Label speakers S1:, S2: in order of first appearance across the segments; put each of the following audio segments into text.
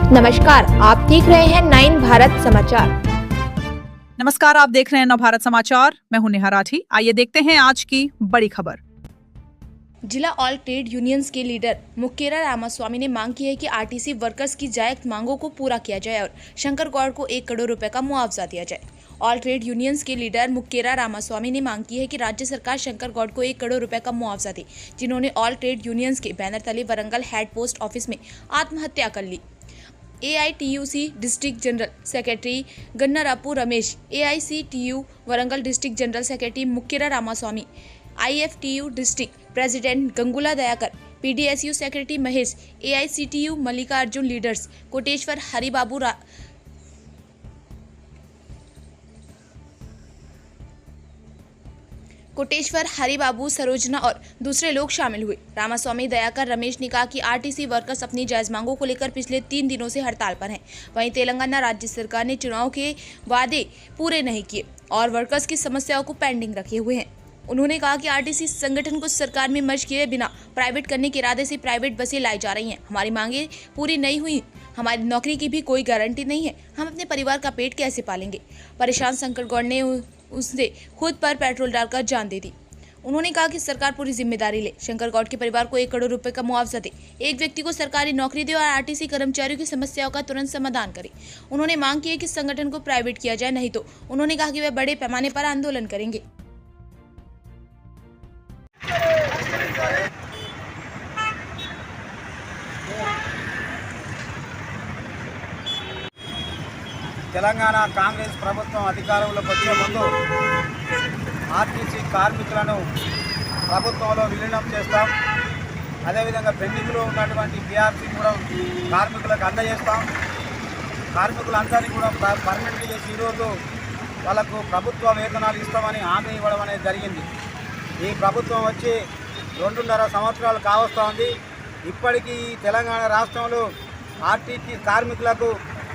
S1: नमस्कार, आप देख रहे हैं 9 भारत समाचार।
S2: नमस्कार, आप देख रहे हैं नव भारत समाचार। मैं हूं नेहा राठी। आइए देखते हैं आज की बड़ी खबर।
S3: जिला ऑल ट्रेड यूनियंस के लीडर मुक्केरा रामास्वामी ने मांग की है कि आरटीसी वर्कर्स की जायज मांगों को पूरा किया जाए और शंकर गौड़ को 1 करोड़ रुपए का मुआवजा दिया जाए। ऑल ट्रेड यूनियंस के लीडर मुक्केरा रामास्वामी ने मांग की है कि राज्य सरकार शंकर गौड़ को 1 करोड़ रुपए का मुआवजा दे, जिन्होंने ऑल ट्रेड यूनियंस के बैनर तले वरंगल हेड पोस्ट ऑफिस में आत्महत्या कर ली। AITUC district general secretary Gannarapu Ramesh, AICTU Warangal district general secretary Mukkera Ramaswamy, IFTU district president Gangula Dayakar, PDSU secretary Mahesh, AICTU Mallikarjun leaders Koteshwar Haribabu Sarojana और दूसरे लोग शामिल हुए। रामास्वामी दयाकर रमेश ने कहा कि आरटीसी वर्कर्स अपनी जायज मांगों को लेकर पिछले 3 दिनों से हड़ताल पर हैं। वहीं तेलंगाना राज्य सरकार ने चुनाव के वादे पूरे नहीं किए और वर्कर्स की समस्याओं को पेंडिंग रखे हुए हैं। उन्होंने कहा कि आरटीसी संगठन को सरकार में मर्ज किए बिना प्राइवेट करने के इरादे से प्राइवेट बसें लाई जा रही हैं। हमारी मांगें पूरी नहीं हुई, हमारी नौकरी की भी कोई गारंटी नहीं है, हम अपने परिवार का पेट कैसे पालेंगे। परेशान शंकर गौड़ ने उसने खुद पर पेट्रोल डालकर जान दे दी। उन्होंने कहा कि सरकार पूरी जिम्मेदारी ले, शंकर गौड़ के परिवार को 1 करोड़ रुपए का मुआवजा दे, एक व्यक्ति को सरकारी नौकरी दे और आरटीसी कर्मचारियों की समस्याओं का तुरंत समाधान करे। उन्होंने मांग की है कि संगठन को प्राइवेट किया जाए, नहीं तो उन्होंने कहा कि वे बड़े पैमाने पर आंदोलन करेंगे।
S4: తెలంగాణ కాంగ్రెస్ ప్రభుత్వం అధికారంలోకి వచ్చే ముందు ఆర్టీసీ కార్మికులను ప్రభుత్వంలో విలీనం చేస్తాం. అదేవిధంగా పెండింగ్లో ఉన్నటువంటి PRC కూడా కార్మికులకు అందజేస్తాం. కార్మికులందరినీ కూడా పర్మనెంట్ చేసి ఈరోజు వాళ్ళకు ప్రభుత్వ వేతనాలు ఇస్తామని హామీ ఇవ్వడం అనేది జరిగింది. ఈ ప్రభుత్వం వచ్చి 2.5 సంవత్సరాలు కావస్తూ ఉంది. ఇప్పటికీ తెలంగాణ రాష్ట్రంలో ఆర్టీసీ కార్మికులకు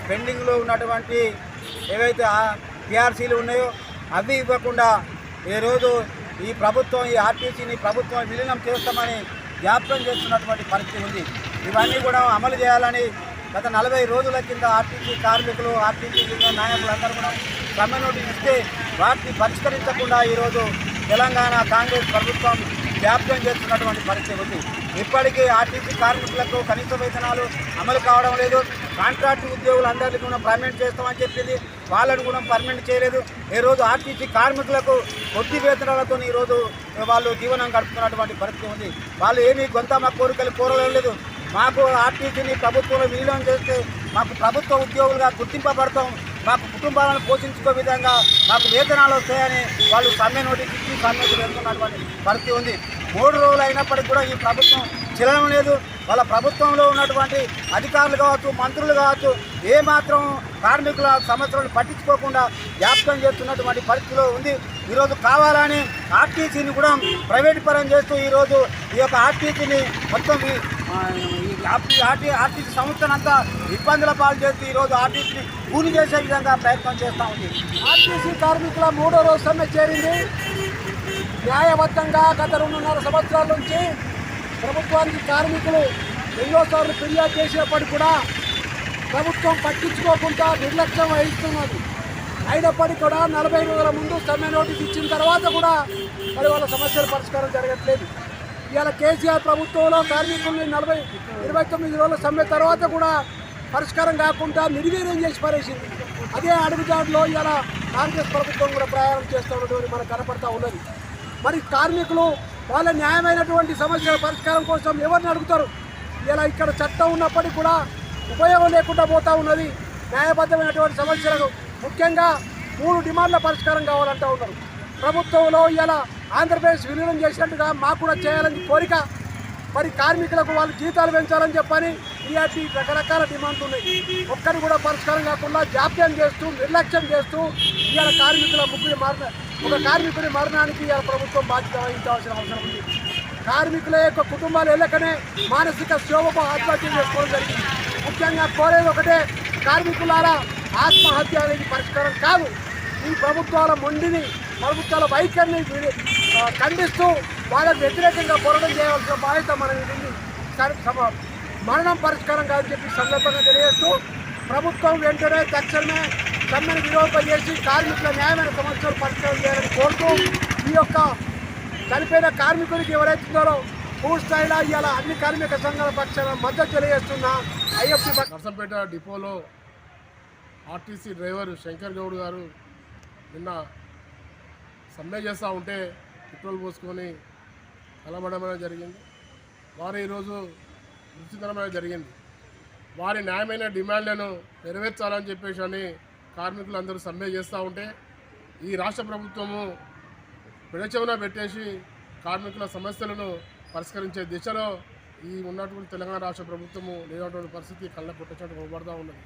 S4: పెండింగ్లో ఉన్నటువంటి ఏవైతే PRCలు ఉన్నాయో అవి ఇవ్వకుండా ఈరోజు ఈ ప్రభుత్వం ఈ ఆర్టీసీని ప్రభుత్వం విలీనం చేస్తామని జ్ఞాపకం చేస్తున్నటువంటి పరిస్థితి ఉంది. ఇవన్నీ కూడా అమలు చేయాలని గత 40 రోజుల కింద ఆర్టీసీ కార్మికులు ఆర్టీసీ యూనియన్ నాయకులందరూ కూడా సమ్మె నోటీస్ ఇస్తే వాటిని పరిష్కరించకుండా ఈరోజు తెలంగాణ కాంగ్రెస్ ప్రభుత్వం జ్ఞాపకం చేస్తున్నటువంటి పరిస్థితి ఉంది. ఇప్పటికీ ఆర్టీసీ కార్మికులకు కనీస వేతనాలు అమలు కావడం లేదు. కాంట్రాక్ట్ ఉద్యోగులందరినీ కూడా పర్మనెంట్ చేస్తామని చెప్పింది, వాళ్ళని కూడా పర్మనెంట్ చేయలేదు. ఈరోజు ఆర్టీసీ కార్మికులకు కొద్ది వేతనాలతో ఈరోజు వాళ్ళు జీవనం గడుపుతున్నటువంటి పరిస్థితి ఉంది. వాళ్ళు ఏమీ గొంతమ్మ కోరికలు కోరలేదు. మాకు ఆర్టీసీని ప్రభుత్వంలో విలీనం చేస్తే మాకు ప్రభుత్వ ఉద్యోగులుగా గుర్తింపబడతాం, మాకు కుటుంబాలను పోషించుకో విధంగా మాకు వేతనాలు వస్తాయని వాళ్ళు సమ్మె నోటీస్ ఇచ్చి సమ్మెకు వెళ్తున్నటువంటి పరిస్థితి ఉంది. 3 రోజులు అయినప్పటికీ కూడా ఈ ప్రభుత్వం చలనం లేదు. వాళ్ళ ప్రభుత్వంలో ఉన్నటువంటి అధికారులు కావచ్చు, మంత్రులు కావచ్చు, ఏమాత్రం కార్మికుల సమస్యలను పట్టించుకోకుండా జ్ఞాపకం చేస్తున్నటువంటి పరిస్థితిలో ఉంది. ఈరోజు కావాలని ఆర్టీసీని కూడా ప్రైవేట్ పరం చేస్తూ ఈరోజు ఈ యొక్క ఆర్టీసీని మొత్తం ఆర్టీసీ సంస్థనంతా ఇబ్బందుల పాలు చేస్తూ ఈరోజు ఆర్టీసీని కూలి చేసే విధంగా ప్రయత్నం చేస్తూ ఉంది.
S5: ఆర్టీసీ కార్మికుల 3వ రోజు సమ్మె చేరింది. న్యాయబద్ధంగా గత 2.5 సంవత్సరాల నుంచి ప్రభుత్వానికి కార్మికులు ఎన్నోసార్లు ఫిర్యాదు చేసినప్పటికీ కూడా ప్రభుత్వం పట్టించుకోకుండా నిర్లక్ష్యం వహిస్తున్నది. అయినప్పటికీ కూడా 40 రోజుల ముందు సమ్మె నోటీస్ ఇచ్చిన తర్వాత కూడా మరి వాళ్ళ సమస్యల పరిష్కారం జరగట్లేదు. ఇవాళ కేసీఆర్ ప్రభుత్వంలో కార్మికుల్ని 29 రోజుల సమ్మె తర్వాత కూడా పరిష్కారం కాకుండా నిర్వీర్యం చేసి పరేసింది. అదే అడుగుజాడులో ఇవాళ కాంగ్రెస్ ప్రభుత్వం కూడా ప్రయాణం చేస్తున్నటువంటి మనకు కనపడతా ఉన్నది. మరి కార్మికులు వాళ్ళ న్యాయమైనటువంటి సమస్యల పరిష్కారం కోసం ఎవరిని అడుగుతారు? ఇలా ఇక్కడ చట్టం ఉన్నప్పటికీ కూడా ఉపయోగం లేకుండా పోతూ ఉన్నది. న్యాయబద్ధమైనటువంటి సమస్యలకు ముఖ్యంగా 3 డిమాండ్ల పరిష్కారం కావాలంటూ ఉన్నారు. ప్రభుత్వంలో ఇలా ఆంధ్రప్రదేశ్ విలీనం చేసినట్టుగా మాకు కూడా చేయాలని కోరిక. మరి కార్మికులకు వాళ్ళు జీతాలు పెంచాలని చెప్పని ఇలాంటి రకరకాల డిమాండ్లు ఉన్నాయి. ఒక్కటి కూడా పరిష్కారం కాకుండా జాప్యం చేస్తూ నిర్లక్ష్యం చేస్తూ ఇవాళ ఒక కార్మికుడి మరణానికి ఇవాళ ప్రభుత్వం బాధ్యత వహించాల్సిన అవసరం ఉంది. కార్మికుల యొక్క కుటుంబాలు వెళ్ళకనే మానసిక క్షోభకు ఆత్మహత్య చేసుకోవడం జరిగింది. ముఖ్యంగా కోరేది ఒకటే, కార్మికులారా ఆత్మహత్య అనేది పరిష్కారం కాదు. ఈ ప్రభుత్వాల మొండిని, ప్రభుత్వాల వైఖరిని ఖండిస్తూ వాళ్ళకు వ్యతిరేకంగా పోరాటం చేయవలసిన బాధ్యత మన మీద ఉంది. మరణం పరిష్కారం కాదని చెప్పి సందర్భంగా తెలియజేస్తూ ప్రభుత్వం వెంటనే తక్షణమే సమ్మెను విరోధపజేసి కార్మికుల న్యాయమైన సమస్యలు పరిష్కారం చేయాలని కోరుతూ ఈ యొక్క చనిపోయిన కార్మికుడికి ఎవరైతే ఉన్నారో పూర్తి స్థాయిలో ఇవాళ అన్ని కార్మిక సంఘాల పక్షాన మద్దతు తెలియజేస్తున్న ఐఎఫ్టీ
S6: నర్సంపేట డిపోలో ఆర్టీసీ డ్రైవర్ శంకర్ గౌడ్ గారు నిన్న సమ్మె చేస్తూ ఉంటే పెట్రోల్ పోసుకొని కలబడమనే జరిగింది. వారు ఈరోజు మృతి జరిగింది. వారి న్యాయమైన డిమాండ్లను నెరవేర్చాలని చెప్పేసి అని కార్మికులందరూ సమ్మె చేస్తూ ఉంటే ఈ రాష్ట్ర ప్రభుత్వము పెడచెవున పెట్టేసి కార్మికుల సమస్యలను పరిష్కరించే దిశలో ఈ ఉన్నటువంటి తెలంగాణ రాష్ట్ర ప్రభుత్వము లేనటువంటి పరిస్థితి కళ్ళ కొట్టేటట్టు కనబడుతూ ఉన్నది.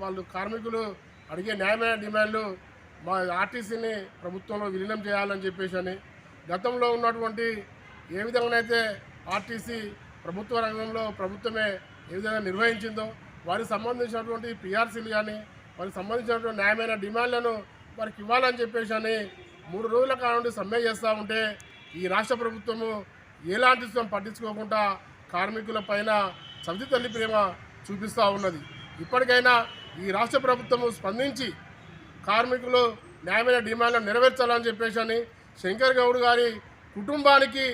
S6: వాళ్ళు కార్మికులు అడిగే న్యాయమైన డిమాండ్లు మా ఆర్టీసీని ప్రభుత్వంలో విలీనం చేయాలని చెప్పేసి అని గతంలో ఉన్నటువంటి ఏ విధంగానైతే ఆర్టీసీ ప్రభుత్వ రంగంలో ప్రభుత్వమే ఏ విధంగా నిర్వహించిందో వారికి సంబంధించినటువంటి పిఆర్సీలు కానీ వారికి సంబంధించినటువంటి న్యాయమైన డిమాండ్లను వారికి ఇవ్వాలని చెప్పేసి అని 3 రోజుల కాలం సమ్మె చేస్తూ ఉంటే ఈ రాష్ట్ర ప్రభుత్వము ఎలాంటి పట్టించుకోకుండా కార్మికుల పైన సవితి తల్లి ప్రేమ చూపిస్తూ ఉన్నది. ఇప్పటికైనా ఈ రాష్ట్ర ప్రభుత్వము స్పందించి కార్మికులు న్యాయమైన డిమాండ్లను నెరవేర్చాలని చెప్పేసి అని శంకర్ గౌడ్ గారి కుటుంబానికి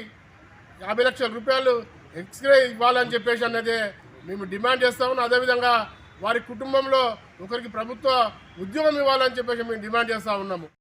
S6: 50 లక్షల రూపాయలు ఎక్స్గ్రే ఇవ్వాలని చెప్పేసి అన్నదే మేము డిమాండ్ చేస్తాము. అదేవిధంగా వారి కుటుంబంలో ఒకరికి ప్రభుత్వ ఉద్యోగం ఇవ్వాలని చెప్పేసి మేము డిమాండ్ చేస్తూ ఉన్నాము.